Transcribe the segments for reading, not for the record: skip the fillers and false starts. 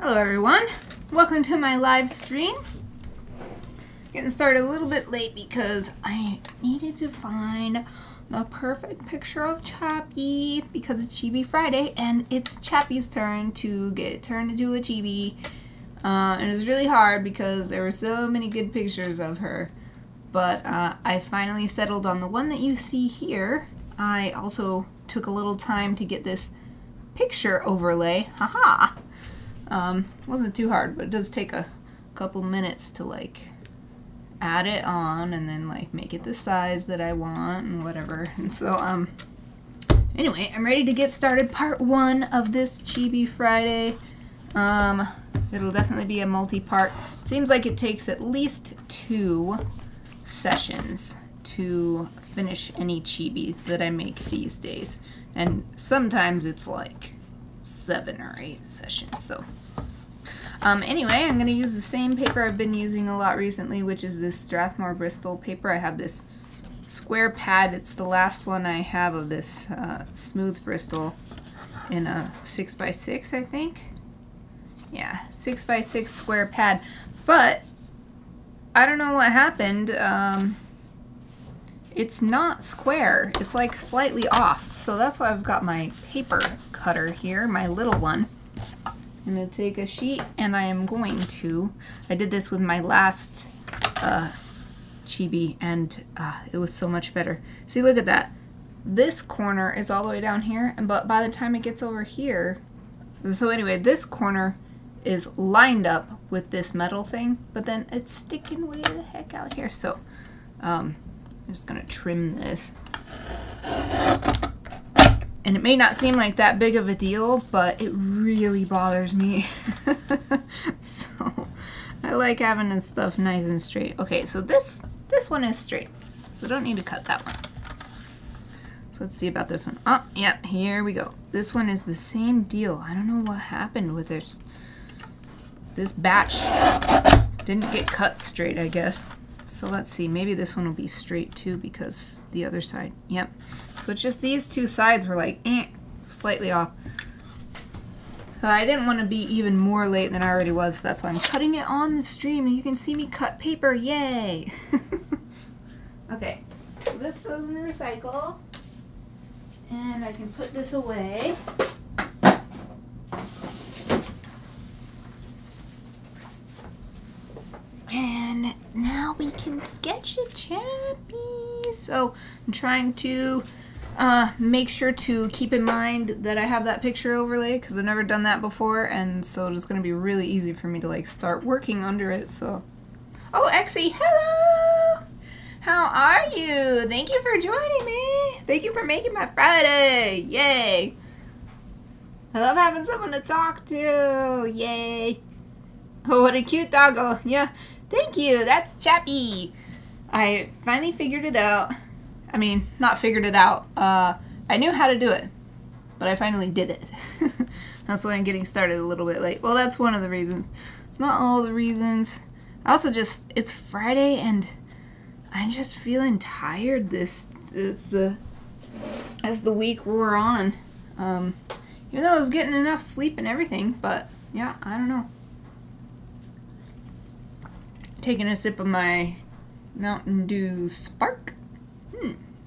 Hello everyone, welcome to my live stream. Getting started a little bit late because I needed to find the perfect picture of Chappie because it's Chibi Friday and it's Chappie's turn to get turned into a chibi. And it was really hard because there were so many good pictures of her. But I finally settled on the one that you see here. I also took a little time to get this picture overlay. Haha! Wasn't too hard, but it does take a couple minutes to like add it on and then like make it the size that I want and whatever. And so anyway, I'm ready to get started. Part 1 of this Chibi Friday. It'll definitely be a multi-part. It seems like it takes at least 2 sessions to finish any chibi that I make these days. And sometimes it's like 7 or 8 sessions. So anyway, I'm going to use the same paper I've been using a lot recently, which is this Strathmore Bristol paper. I have this square pad. It's the last one I have of this smooth Bristol in a 6x6, I think. Yeah, 6x6 square pad. But I don't know what happened. It's not square. It's like slightly off. So that's why I've got my paper cutter here, my little one. I'm going to take a sheet and I am going to, I did this with my last chibi and it was so much better. See, look at that. This corner is all the way down here, but by the time it gets over here, so anyway, this corner is lined up with this metal thing, but then it's sticking way the heck out here. So I'm just going to trim this. And it may not seem like that big of a deal, but it really bothers me. So I like having this stuff nice and straight. Okay, so this one is straight, so don't need to cut that one. So let's see about this one. Oh, yep, here we go. This one is the same deal. I don't know what happened with this. This batch didn't get cut straight, I guess. So let's see, maybe this one will be straight too because the other side, yep. So it's just these two sides were like, slightly off. So I didn't want to be even more late than I already was, so that's why I'm cutting it on the stream and you can see me cut paper, yay! Okay, so this goes in the recycle and I can put this away. And now we can sketch a Chappie. So I'm trying to make sure to keep in mind that I have that picture overlay because I've never done that before, and so it's going to be really easy for me to like start working under it. So, oh, Exie, hello! How are you? Thank you for joining me. Thank you for making my Friday. Yay! I love having someone to talk to. Yay! Oh, what a cute doggo. Yeah. Thank you, that's Chappie. I finally figured it out. I mean, not figured it out. I knew how to do it, but I finally did it. That's why I'm getting started a little bit late. Well, that's one of the reasons. It's not all the reasons. I also just, it's Friday and I'm just feeling tired as the week wore on. Even though I was getting enough sleep and everything, but yeah, I don't know. Taking a sip of my Mountain Dew Spark.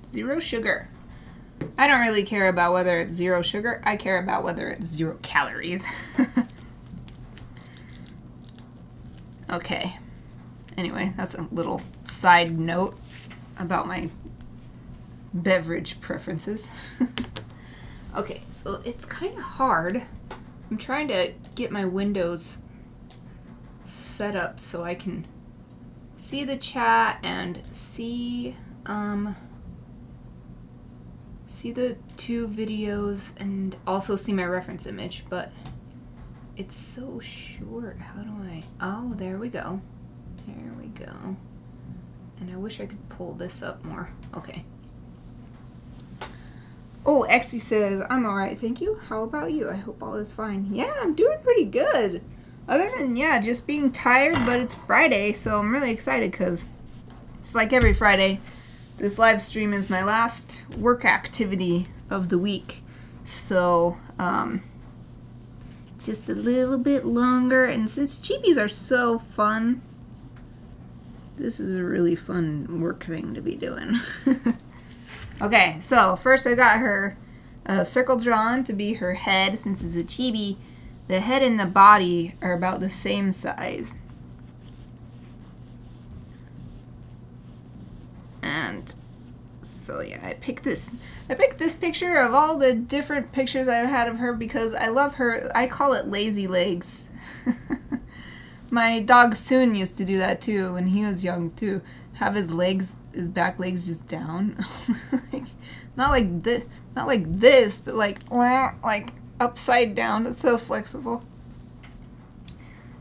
0 sugar. I don't really care about whether it's 0 sugar. I care about whether it's 0 calories. Okay. Anyway, that's a little side note about my beverage preferences. Okay, so it's kind of hard. I'm trying to get my windows set up so I can see the chat and see the 2 videos and also see my reference image, but it's so short. How do I? Oh, there we go. There we go. And I wish I could pull this up more. Okay. Oh, Exie says, I'm alright, thank you. How about you? I hope all is fine. Yeah, I'm doing pretty good. Other than, yeah, just being tired, but it's Friday, so I'm really excited because just like every Friday, this live stream is my last work activity of the week. So, just a little bit longer. And since chibis are so fun, this is a really fun work thing to be doing. Okay, so first I got her a circle drawn to be her head. Since it's a chibi, the head and the body are about the same size. And so yeah, I picked this picture of all the different pictures I've had of her because I love her. I call it lazy legs. My dog Soon used to do that too when he was young too. Have his back legs just down. Like, not like this, but like upside down. It's so flexible.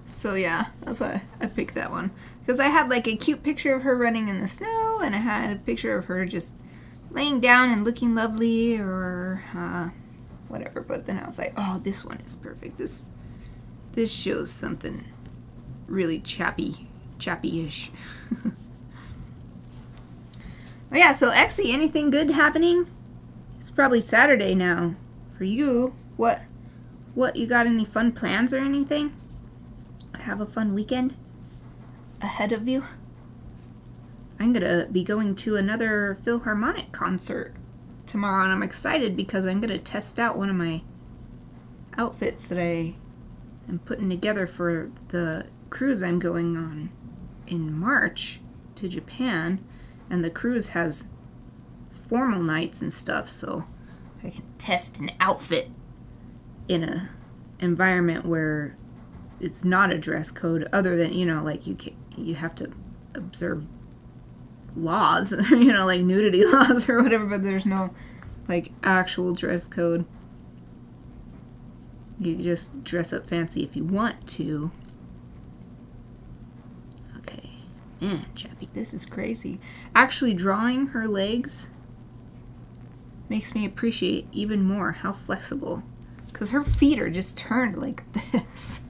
So yeah, that's why I picked that one. Because I had like a cute picture of her running in the snow, and I had a picture of her just laying down and looking lovely, or whatever. But then I was like, oh, this one is perfect. This shows something really chappy-ish. Oh yeah, so Exy, anything good happening? It's probably Saturday now for you. What you got any fun plans or anything? Have a fun weekend ahead of you? I'm gonna be going to another Philharmonic concert tomorrow, and I'm excited because I'm gonna test out one of my outfits that I am putting together for the cruise I'm going on in March to Japan. And the cruise has formal nights and stuff, so I can test an outfit in a environment where it's not a dress code, other than, you know, like you have to observe laws, you know, like nudity laws or whatever, but there's no like actual dress code. You just dress up fancy if you want to. Man, Chappie, this is crazy. Actually, drawing her legs makes me appreciate even more how flexible. Because her feet are just turned like this.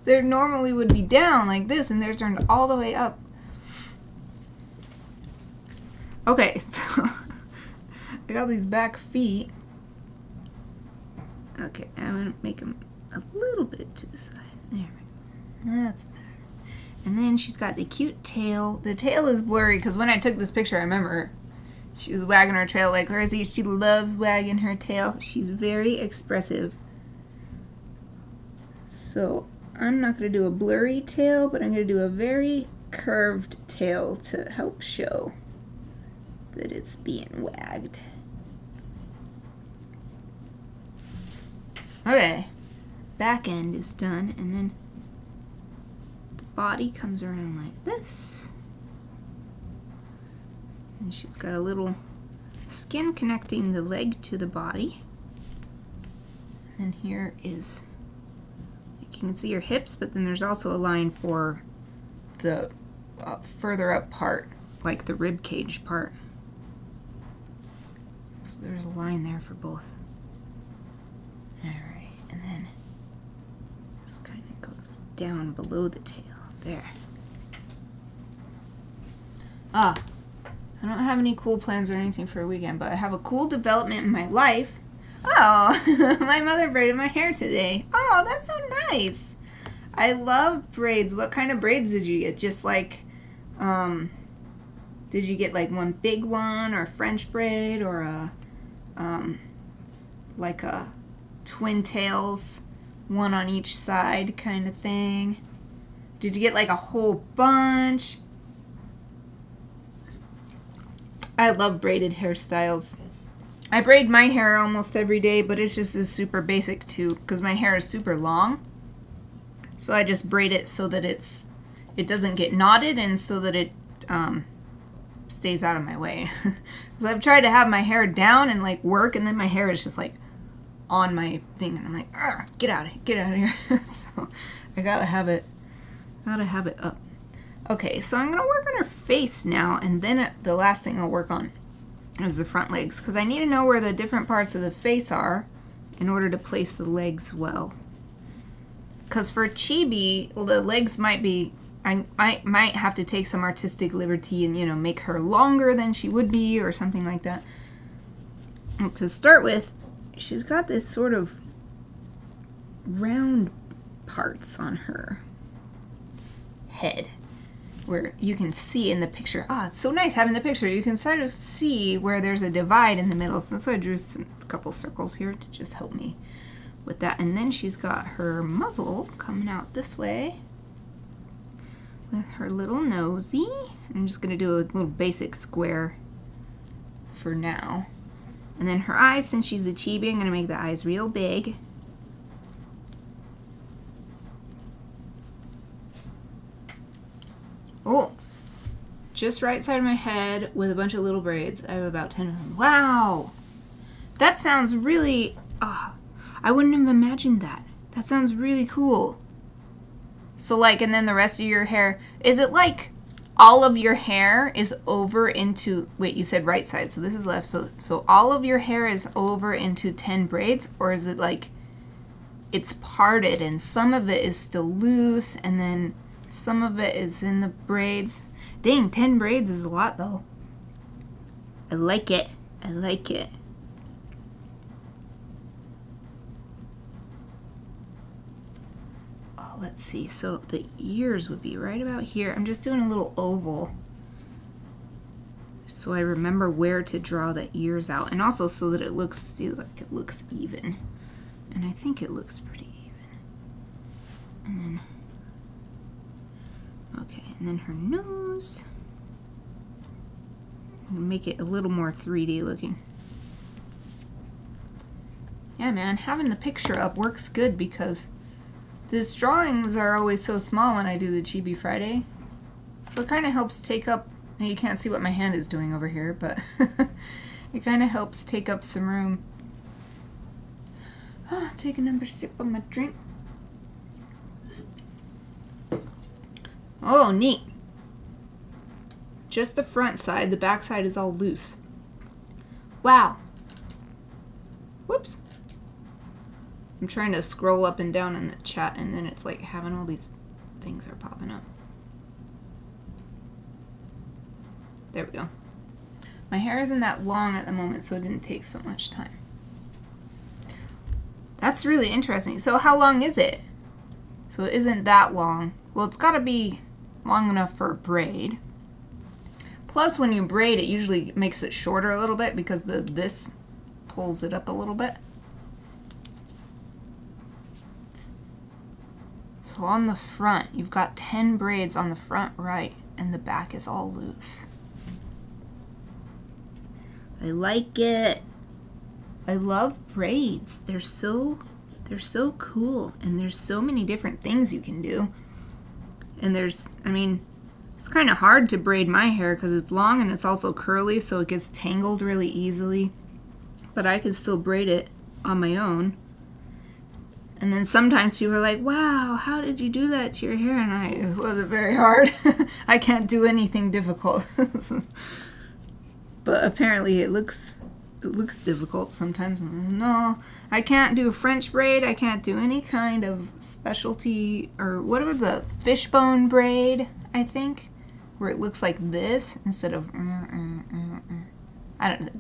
They normally would be down like this, and they're turned all the way up. Okay, so I got these back feet. Okay, I'm going to make them a little bit to the side. There we go. That's better. And then she's got the cute tail. The tail is blurry because when I took this picture, I remember she was wagging her tail like crazy. She loves wagging her tail. She's very expressive. So I'm not going to do a blurry tail, but I'm going to do a very curved tail to help show that it's being wagged. Okay, back end is done, and then body comes around like this, and she's got a little skin connecting the leg to the body, and here is, you can see her hips, but then there's also a line for the further up part, like the rib cage part. So there's a line there for both. Alright, and then this kind of goes down below the tail. There. I don't have any cool plans or anything for a weekend, but I have a cool development in my life. Oh, my mother braided my hair today. Oh, that's so nice. I love braids. What kind of braids did you get? Just like, did you get like one big one, or a French braid, or a, like a twin tails, one on each side kind of thing? Did you get like a whole bunch? I love braided hairstyles. I braid my hair almost every day, but it's just super basic too, because my hair is super long. So I just braid it so that it doesn't get knotted, and so that it stays out of my way. Because I've tried to have my hair down and like work, and then my hair is just like on my thing, and I'm like, get out of here. So I gotta have it up. Okay, so I'm gonna work on her face now, and then the last thing I'll work on is the front legs, because I need to know where the different parts of the face are in order to place the legs well. Because for Chibi, the legs might be, I might have to take some artistic liberty and, you know, make her longer than she would be, or something like that. And to start with, she's got this sort of round parts on her head where you can see in the picture. Ah, it's so nice having the picture. You can sort of see where there's a divide in the middle. So that's why I drew a couple circles here to just help me with that. And then she's got her muzzle coming out this way with her little nosy. I'm just gonna do a little basic square for now. And then her eyes, since she's a chibi, I'm gonna make the eyes real big. Oh, just right side of my head with a bunch of little braids. I have about 10 of them. Wow! That sounds really, I wouldn't have imagined that. That sounds really cool. So like, and then the rest of your hair, is it like all of your hair is over into, wait, you said right side, so this is left. So all of your hair is over into 10 braids, or is it like it's parted and some of it is still loose and then some of it is in the braids? Dang, 10 braids is a lot though. I like it. I like it. Oh, let's see. So the ears would be right about here. I'm just doing a little oval so I remember where to draw the ears out, and also so that it looks, see, like it looks even. And I think it looks pretty even. And then okay, and then her nose. Make it a little more 3D looking. Yeah, man, having the picture up works good because these drawings are always so small when I do the Chibi Friday. So it kind of helps take up, you can't see what my hand is doing over here, but it kind of helps take up some room. Take another sip of my drink. Oh, neat. Just the front side. The back side is all loose. Wow. Whoops. I'm trying to scroll up and down in the chat, and then it's like having all these things are popping up. There we go. My hair isn't that long at the moment, so it didn't take so much time. That's really interesting. So how long is it? So it isn't that long. Well, it's got to be long enough for a braid. Plus, when you braid, it usually makes it shorter a little bit because this pulls it up a little bit. So on the front, you've got 10 braids on the front right, and the back is all loose. I like it. I love braids. They're so cool, and there's so many different things you can do. And there's, I mean, it's kind of hard to braid my hair because it's long and it's also curly, so it gets tangled really easily. But I can still braid it on my own. And then sometimes people are like, wow, how did you do that to your hair? And it wasn't very hard. I can't do anything difficult. But apparently it looks difficult sometimes. No, I can't do a French braid. I can't do any kind of specialty, or whatever, the fishbone braid, I think, where it looks like this instead of I don't know.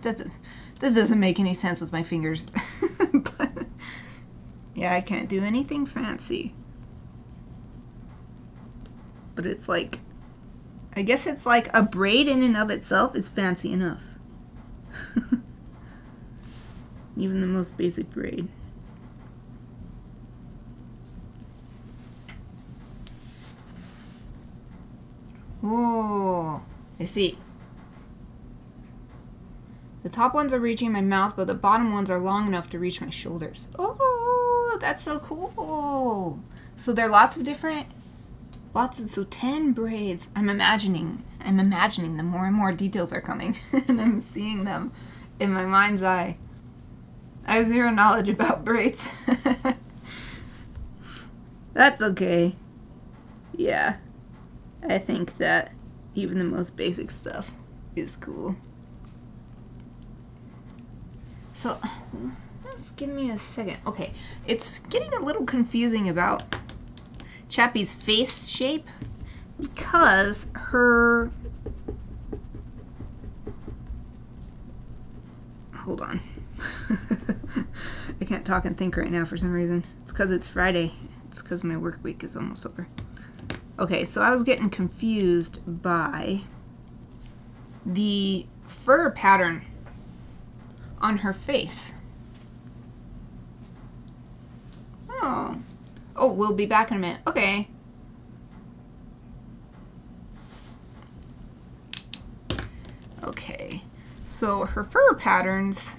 This doesn't make any sense with my fingers. But yeah, I can't do anything fancy. But it's like, I guess it's like a braid in and of itself is fancy enough. Even the most basic braid. Oh, I see. The top ones are reaching my mouth, but the bottom ones are long enough to reach my shoulders. Oh, that's so cool. So there are lots of different, so 10 braids. I'm imagining them. More and more details are coming, and I'm seeing them in my mind's eye. I have zero knowledge about braids. That's okay. Yeah, I think that even the most basic stuff is cool. So, just give me a second. Okay, it's getting a little confusing about Chappie's face shape because her... Hold on. I can't talk and think right now for some reason. It's because it's Friday. It's because my work week is almost over. Okay, so I was getting confused by the fur pattern on her face. Oh. Oh, we'll be back in a minute. Okay. Okay. So her fur patterns,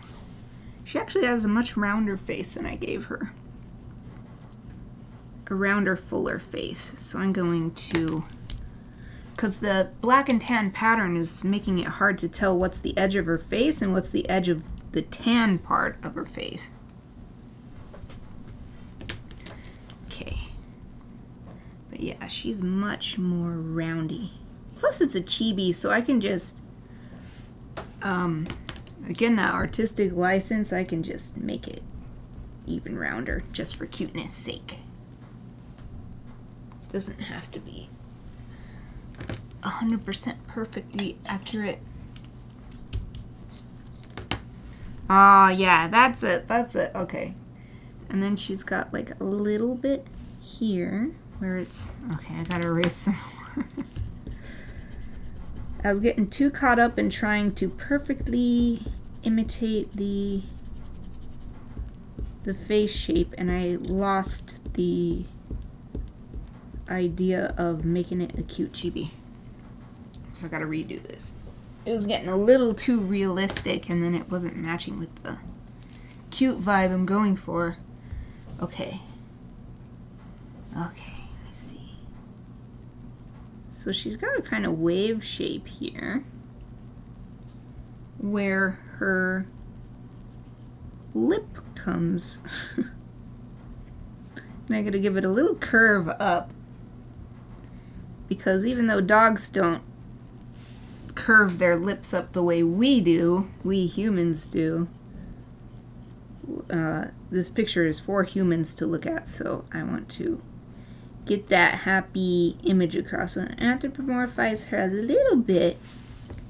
she actually has a much rounder face than I gave her. A rounder, fuller face. So I'm going to, because the black and tan pattern is making it hard to tell what's the edge of her face and what's the edge of the tan part of her face. Okay. But yeah, she's much more roundy. Plus it's a chibi, so I can just, again, that artistic license, I can just make it even rounder just for cuteness sake. Doesn't have to be 100% perfectly accurate. Ah, yeah, that's it, okay. And then she's got like a little bit here where it's, okay, I gotta erase some more. I was getting too caught up in trying to perfectly imitate the face shape, and I lost the idea of making it a cute chibi. So I gotta redo this. It was getting a little too realistic, and then it wasn't matching with the cute vibe I'm going for. Okay. Okay, I see. So she's got a kind of wave shape here where her lip comes. And I gotta give it a little curve up, because even though dogs don't curve their lips up the way we do, we humans do, this picture is for humans to look at, so I want to get that happy image across. So I anthropomorphize her a little bit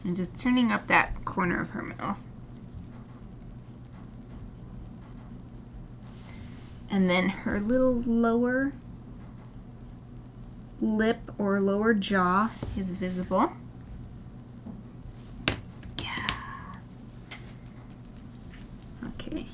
and just turning up that corner of her mouth. And then her little lower lip or lower jaw is visible. Yeah. Okay.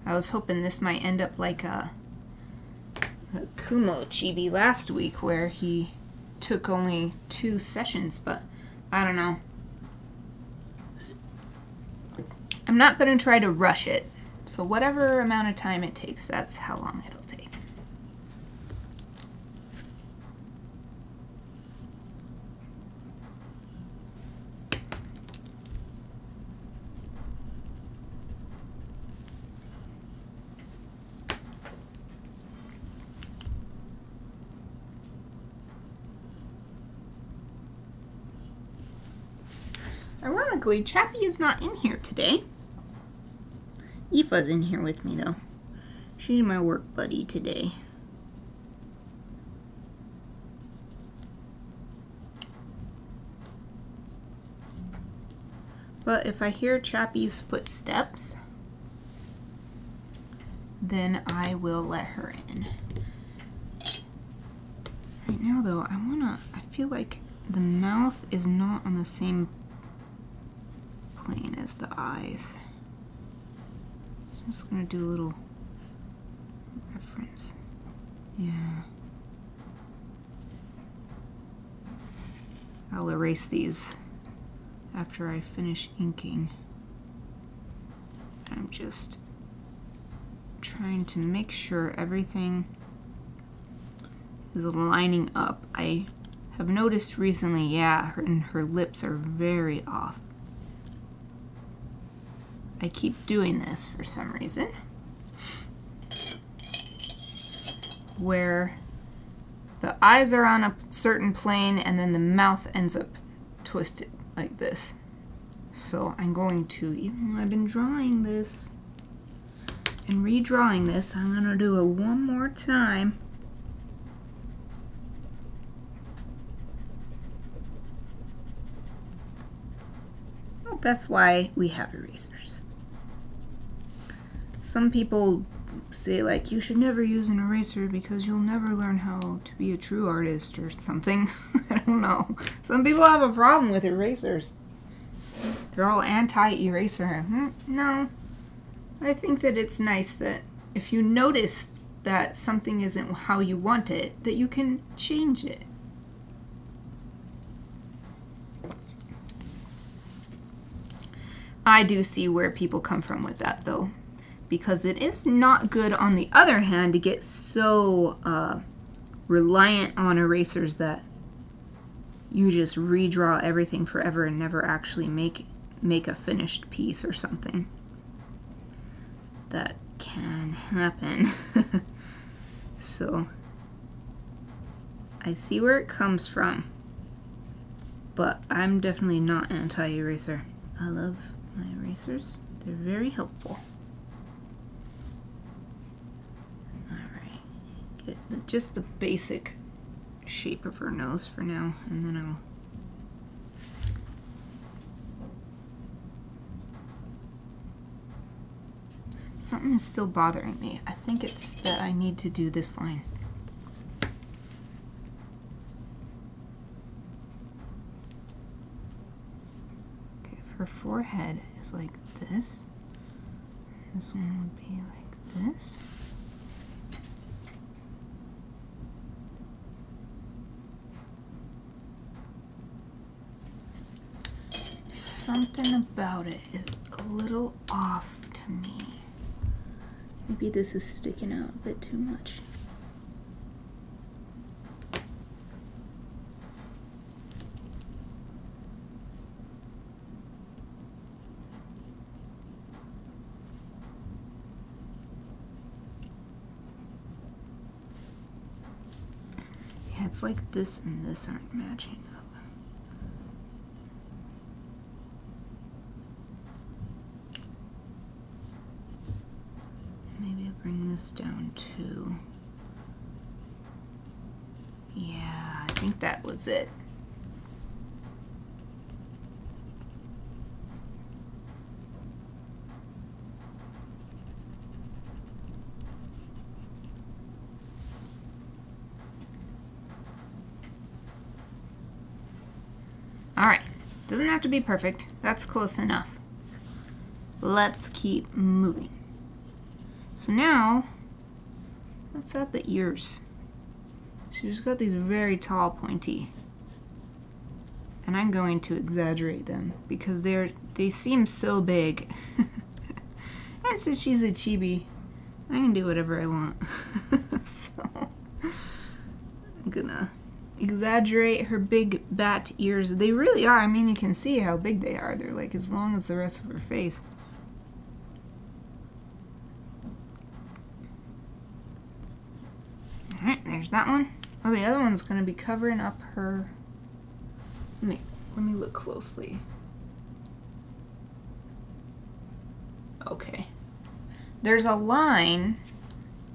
I was hoping this might end up like a Kumo chibi last week, where he took only 2 sessions, but I don't know. I'm not going to try to rush it, so whatever amount of time it takes, that's how long it'll take. Ironically, Chappie is not in here today. Aoife's in here with me, though. She's my work buddy today. But if I hear Chappie's footsteps, then I will let her in. Right now, though, I feel like the mouth is not on the same plane as the eyes. So I'm just gonna do a little reference. Yeah. I'll erase these after I finish inking. I'm just trying to make sure everything is lining up. I have noticed recently, yeah, her lips are very off. I keep doing this for some reason, where the eyes are on a certain plane and then the mouth ends up twisted like this. So I'm going to, even though I've been drawing this and redrawing this, I'm going to do it one more time. That's why we have erasers. Some people say like you should never use an eraser because you'll never learn how to be a true artist or something. I don't know. Some people have a problem with erasers. They're all anti-eraser. No. I think that it's nice that if you notice that something isn't how you want it, that you can change it. I do see where people come from with that though, because it is not good on the other hand to get so reliant on erasers that you just redraw everything forever and never actually make a finished piece or something. That can happen. So I see where it comes from, but I'm definitely not anti-eraser. I love my erasers. They're very helpful. Alright, get just the basic shape of her nose for now, and then I'll something is still bothering me. I think it's that I need to do this line. Okay, if her forehead is like this, this one would be like this. Something about it is a little off to me. Maybe this is sticking out a bit too much. Yeah, it's like this and this aren't matching up. Bring this down to, yeah, I think that was it. All right, doesn't have to be perfect. That's close enough. Let's keep moving. So now, let's add the ears. She's got these very tall, pointy. And I'm going to exaggerate them because they seem so big. And since she's a chibi, I can do whatever I want. So, I'm gonna exaggerate her big bat ears. They really are. I mean, you can see how big they are. They're like as long as the rest of her face. Alright, there's that one. Oh, the other one's going to be covering up her... Let me look closely. Okay. There's a line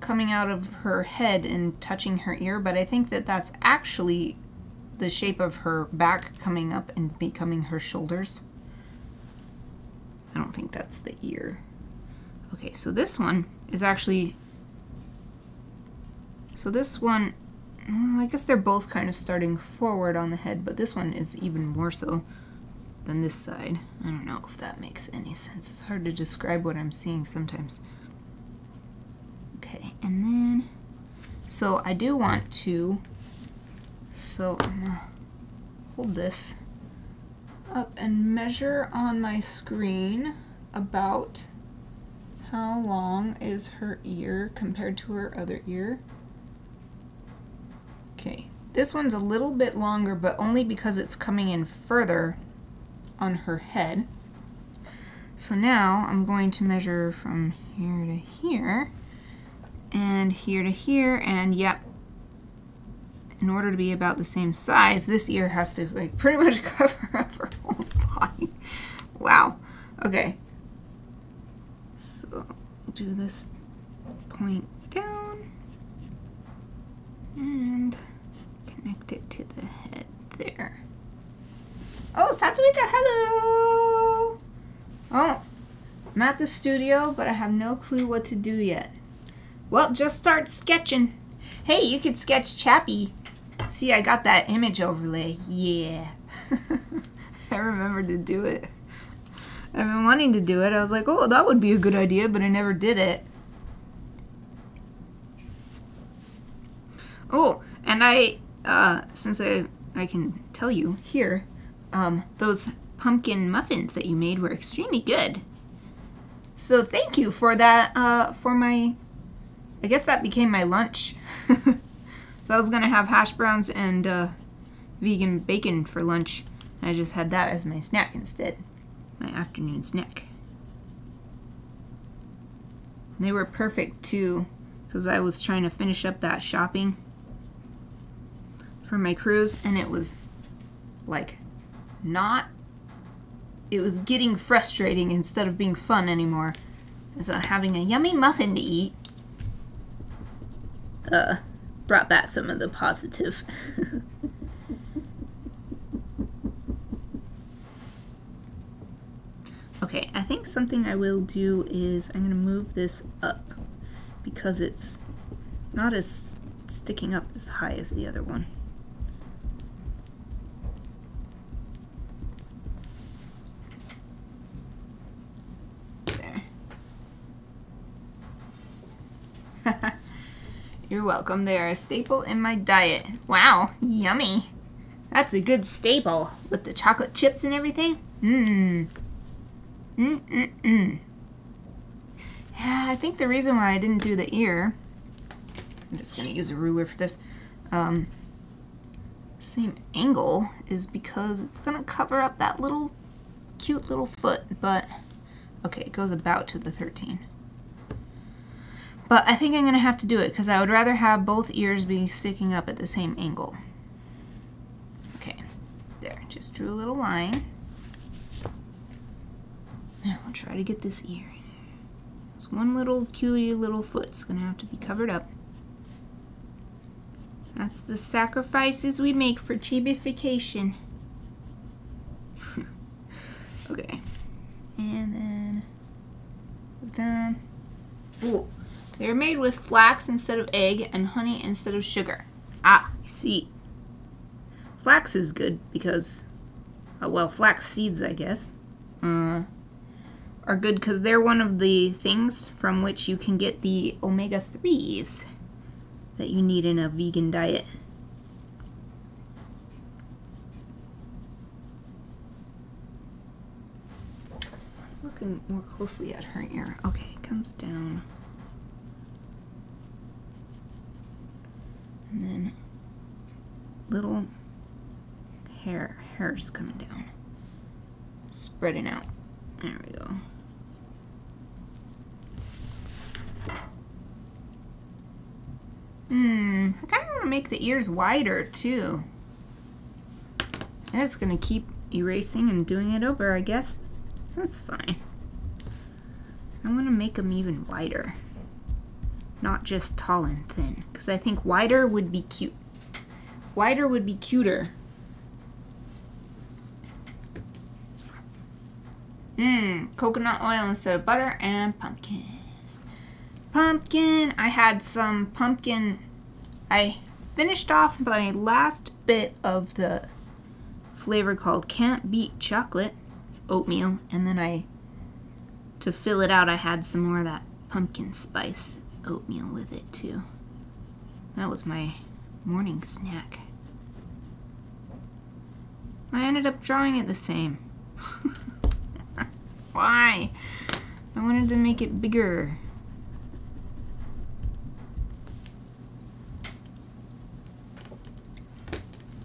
coming out of her head and touching her ear, but I think that that's actually the shape of her back coming up and becoming her shoulders. I don't think that's the ear. Okay, so this one is actually... So this one, well, I guess they're both kind of starting forward on the head, but this one is even more so than this side. I don't know if that makes any sense. It's hard to describe what I'm seeing sometimes. Okay, and then, so I do want to, so I'm gonna hold this up and measure on my screen about how long is her ear compared to her other ear. Okay, this one's a little bit longer, but only because it's coming in further on her head. So now I'm going to measure from here to here, and here to here, and yep, in order to be about the same size, this ear has to like pretty much cover up her whole body. Wow. Okay. So I'll do this point down and connect it to the head there. Oh, Satwika, hello! Oh, I'm at the studio, but I have no clue what to do yet. Well, just start sketching. Hey, you could sketch Chappie. See, I got that image overlay. Yeah. I remembered to do it. I've been wanting to do it. I was like, oh, that would be a good idea, but I never did it. Oh, and since I can tell you here, those pumpkin muffins that you made were extremely good. So thank you for that, for my, I guess that became my lunch. So I was gonna have hash browns and vegan bacon for lunch. I just had that as my snack instead, my afternoon snack. They were perfect too, because I was trying to finish up that shopping for my cruise, and it was like it was getting frustrating instead of being fun anymore. So having a yummy muffin to eat brought back some of the positive. Okay, I think something I will do is I'm gonna move this up because it's not as sticking up as high as the other one. You're welcome. They are a staple in my diet. Wow, yummy. That's a good staple with the chocolate chips and everything. Yeah, I think the reason why I didn't do the ear, I'm just going to use a ruler for this, same angle is because it's going to cover up that little cute little foot, but okay, it goes about to the 13. But I think I'm going to have to do it because I would rather have both ears be sticking up at the same angle. Okay, there, just drew a little line. Now I'll try to get this ear. This one little cutie little foot's going to have to be covered up. That's the sacrifices we make for chibification. Okay, and then look down. Ooh. They're made with flax instead of egg and honey instead of sugar. Ah, I see. Flax is good because, well, flax seeds, I guess, are good because they're one of the things from which you can get the omega-3s that you need in a vegan diet. Looking more closely at her ear. Okay, it comes down. And then little hairs coming down, spreading out. There we go. I kind of want to make the ears wider too. I'm just gonna keep erasing and doing it over, I guess. That's fine. I want to make them even wider. Not just tall and thin, because I think wider would be cute. Wider would be cuter. Coconut oil instead of butter and pumpkin. Pumpkin! I had some pumpkin. I finished off my last bit of the flavor called Can't Beat Chocolate oatmeal, and then to fill it out, I had some more of that pumpkin spice oatmeal with it too. That was my morning snack. I ended up drawing it the same. Why? I wanted to make it bigger.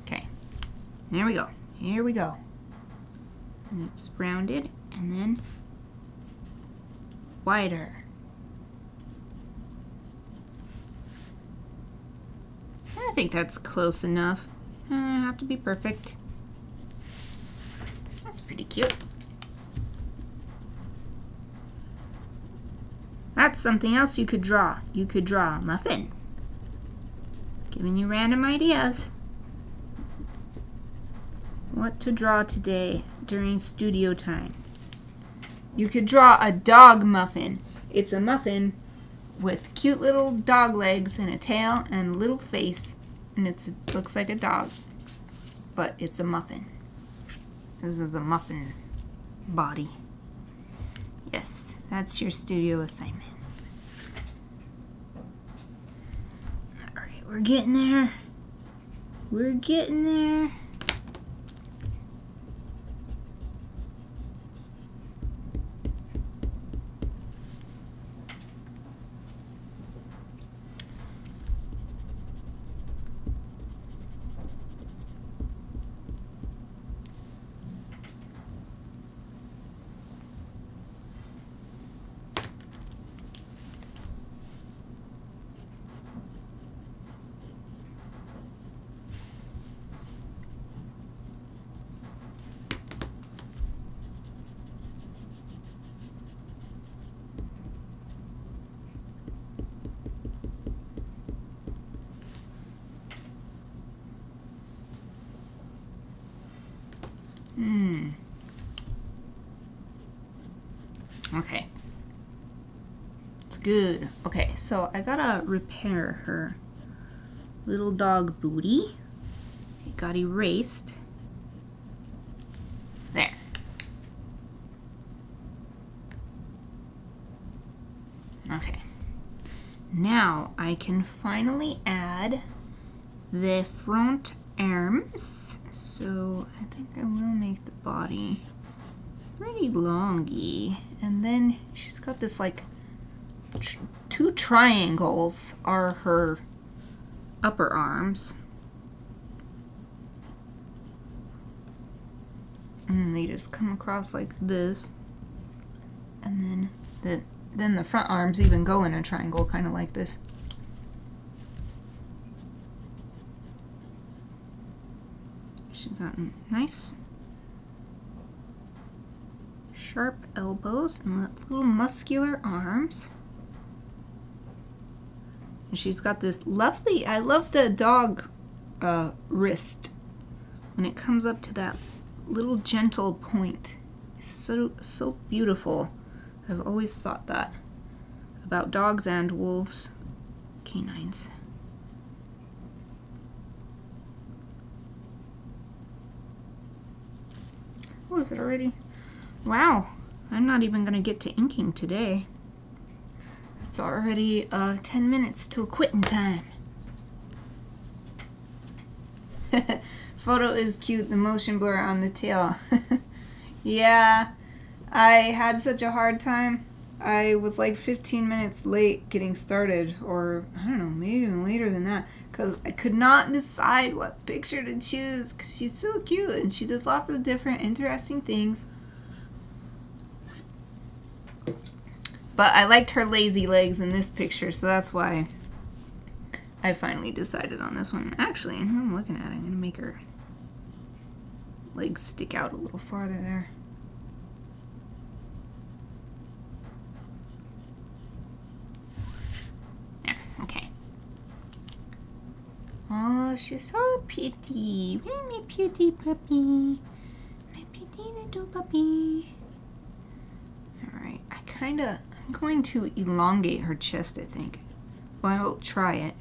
Okay, here we go. Here we go. And it's rounded and then wider. I think that's close enough. I have to be perfect. That's pretty cute. That's something else you could draw. You could draw a muffin. Giving you random ideas. What to draw today during studio time. you could draw a dog muffin. It's a muffin with cute little dog legs and a tail and a little face, and it looks like a dog, but it's a muffin. This is a muffin body. Yes, that's your studio assignment. Alright, we're getting there. We're getting there. Okay. It's good. Okay, so I gotta repair her little dog booty. It got erased. There. Okay. Now I can finally add the front arms. So I think I will make the body pretty longy. And then she's got this like two triangles are her upper arms. And then they just come across like this. And then the front arms even go in a triangle, kind of like this. She's got nice sharp elbows and little muscular arms. And she's got this lovely, I love the dog wrist. When it comes up to that little gentle point. It's so beautiful. I've always thought that about dogs and wolves, canines. Oh, is it already? Wow, I'm not even gonna get to inking today. It's already 10 minutes till quitting time. Photo is cute, the motion blur on the tail. Yeah, I had such a hard time. I was like 15 minutes late getting started, or I don't know, maybe even later than that, because I could not decide what picture to choose, because she's so cute and she does lots of different interesting things. But I liked her lazy legs in this picture, so that's why I finally decided on this one. Actually, I'm looking at it, I'm going to make her legs stick out a little farther there. Okay. Oh, she's so pretty. My pretty puppy. My pretty little puppy. Alright, I'm going to elongate her chest, I think. Well, I will try it.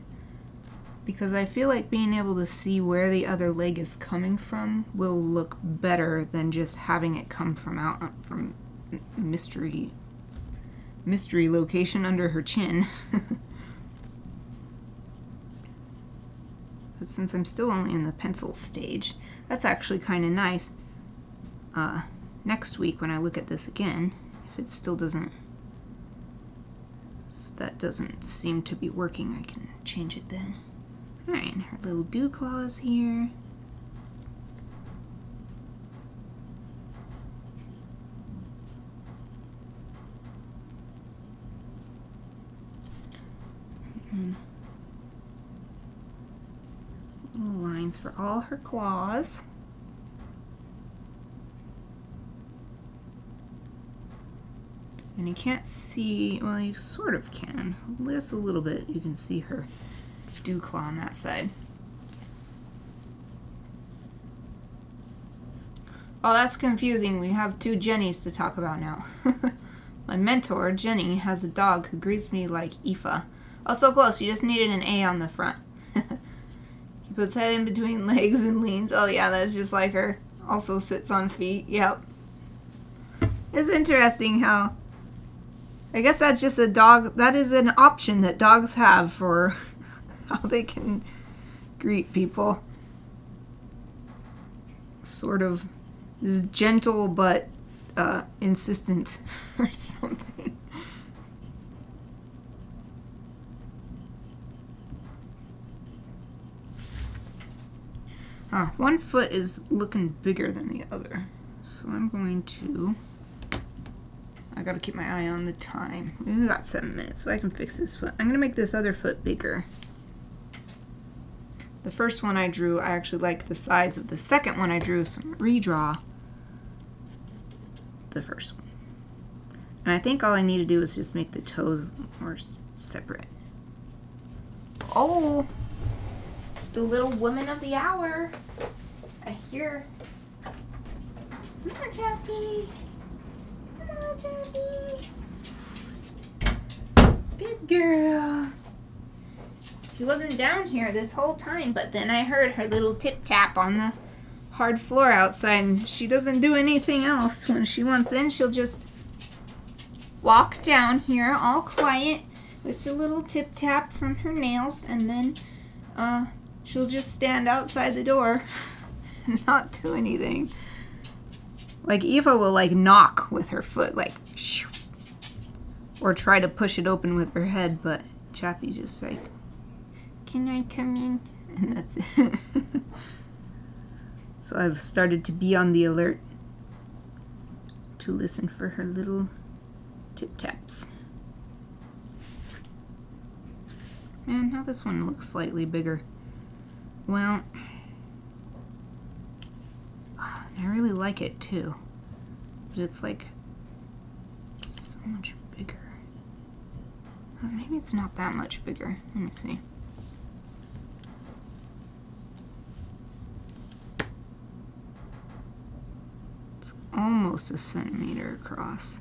Because I feel like being able to see where the other leg is coming from will look better than just having it come from mystery location under her chin. But since I'm still only in the pencil stage, that's actually kind of nice. Next week when I look at this again, if it still doesn't, if that doesn't seem to be working, I can change it then. Alright, her little dew claws here. And little lines for all her claws. And you can't see, well, you sort of can. Just a little bit, you can see her dew claw on that side. Oh, that's confusing. We have two Jennies to talk about now. My mentor, Jenny, has a dog who greets me like Aoife. Oh, so close. You just needed an A on the front. He puts head in between legs and leans. Oh, yeah, that's just like her. Also sits on feet. Yep. It's interesting how... I guess that's just a dog... That is an option that dogs have for how they can greet people. Sort of is gentle but insistent or something. One foot is looking bigger than the other. So I'm going to... I gotta keep my eye on the time. We've got 7 minutes, so I can fix this foot. I'm gonna make this other foot bigger. The first one I drew, I actually like the size of the second one I drew, so I'm gonna redraw the first one. And I think all I need to do is just make the toes more separate. Oh! The little woman of the hour. I hear. Come on, Chappie. Come on, Chappie. Good girl. She wasn't down here this whole time, but then I heard her little tip tap on the hard floor outside, and she doesn't do anything else. When she wants in, she'll just walk down here all quiet with her little tip tap from her nails, and then she'll just stand outside the door and not do anything. Like Eva will like knock with her foot, like shoo, or try to push it open with her head, but Chappie's just like, can I come in? And that's it. So I've started to be on the alert to listen for her little tip taps. Man, now this one looks slightly bigger. Well, I really like it too, but it's like so much bigger. Maybe it's not that much bigger. Let me see. It's almost a centimeter across.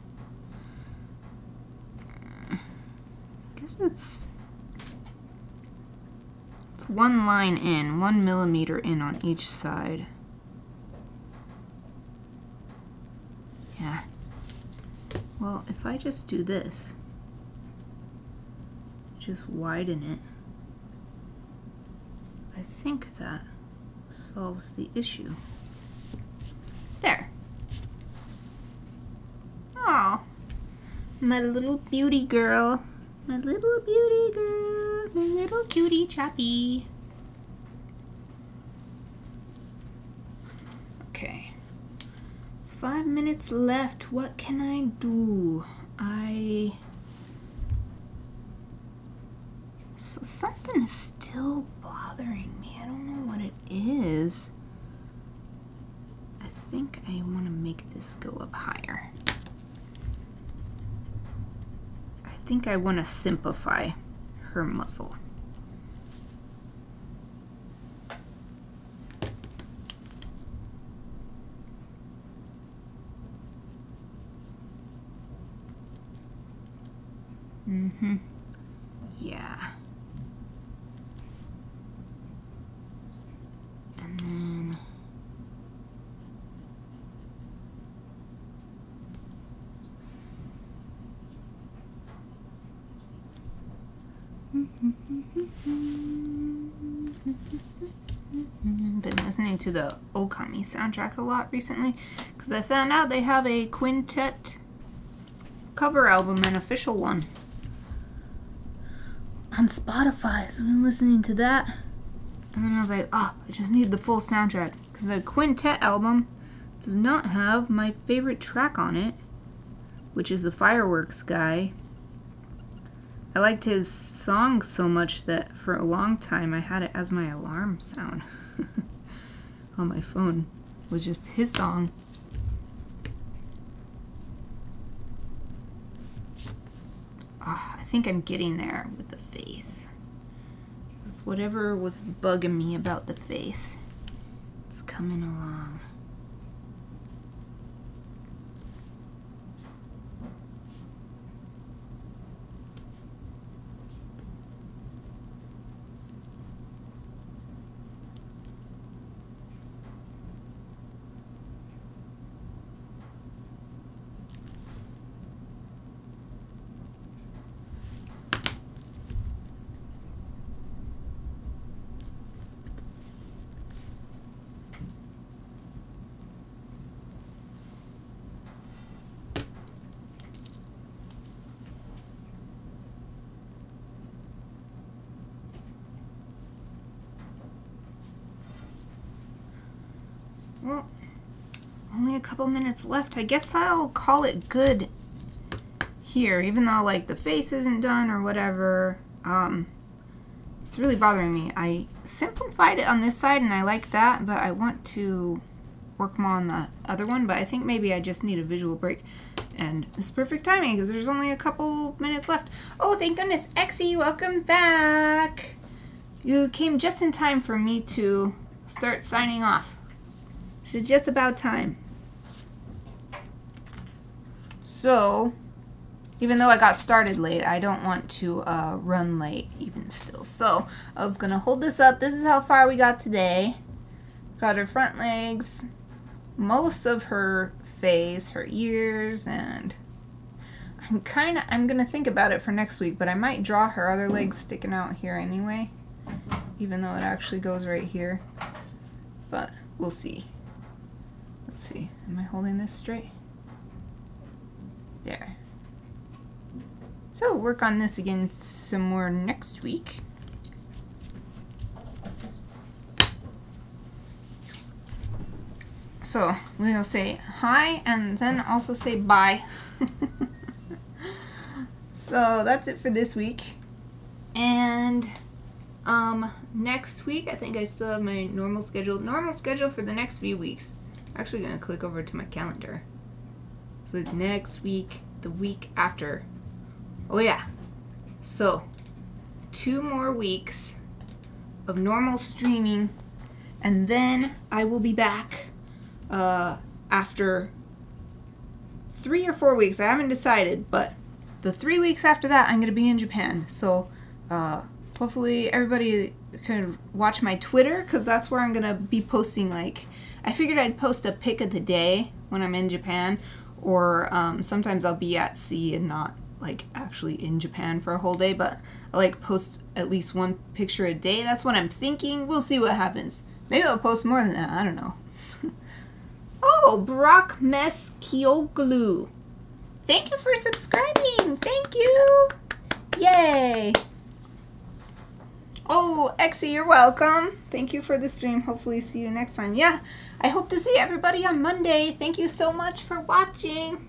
I guess it's 1 line in, 1 millimeter in on each side. Yeah. Well, if I just do this, just widen it, I think that solves the issue. There. Oh, my little beauty girl. My little beauty girl. My little cutie Chappie. Okay. 5 minutes left. What can I do? So something is still bothering me. I don't know what it is. I think I want to make this go up higher. I think I want to simplify her muzzle. Yeah. And then been listening to the Okami soundtrack a lot recently because I found out they have a quintet cover album, an official one, on Spotify. So I've been listening to that, and then I was like, oh, I just need the full soundtrack because the quintet album does not have my favorite track on it, which is the Fireworks guy. I liked his song so much that for a long time I had it as my alarm sound on my phone. It was just his song. Oh, I think I'm getting there with the face. With whatever was bugging me about the face, it's coming along. Well, only a couple minutes left. I guess I'll call it good here, even though like the face isn't done or whatever. It's really bothering me. I simplified it on this side and I like that, but I want to work more on the other one, but I think maybe I just need a visual break. And it's perfect timing because there's only a couple minutes left. Oh, thank goodness. Exie, welcome back. You came just in time for me to start signing off. This is just about time. So, even though I got started late, I don't want to run late even still. So, I was going to hold this up. This is how far we got today. Got her front legs, most of her face, her ears, and I'm going to think about it for next week, but I might draw her other legs sticking out here anyway, even though it actually goes right here. But we'll see. Let's see. Am I holding this straight? There. So work on this again some more next week. So we'll say hi and then also say bye. So that's it for this week. And next week I think I still have my normal schedule for the next few weeks. I'm actually gonna click over to my calendar. So next week, the week after. Oh yeah. So 2 more weeks of normal streaming, and then I will be back after 3 or 4 weeks. I haven't decided, but the 3 weeks after that I'm gonna be in Japan. So hopefully everybody can watch my Twitter, because that's where I'm gonna be posting. Like, I figured I'd post a pic of the day when I'm in Japan, or sometimes I'll be at sea and not like actually in Japan for a whole day, but I like post at least 1 picture a day. That's what I'm thinking. We'll see what happens. Maybe I'll post more than that. I don't know. Oh, Brock Mess Kioglu. Thank you for subscribing. Thank you. Yay. Oh, Exie, you're welcome. Thank you for the stream. Hopefully see you next time. Yeah, I hope to see everybody on Monday. Thank you so much for watching.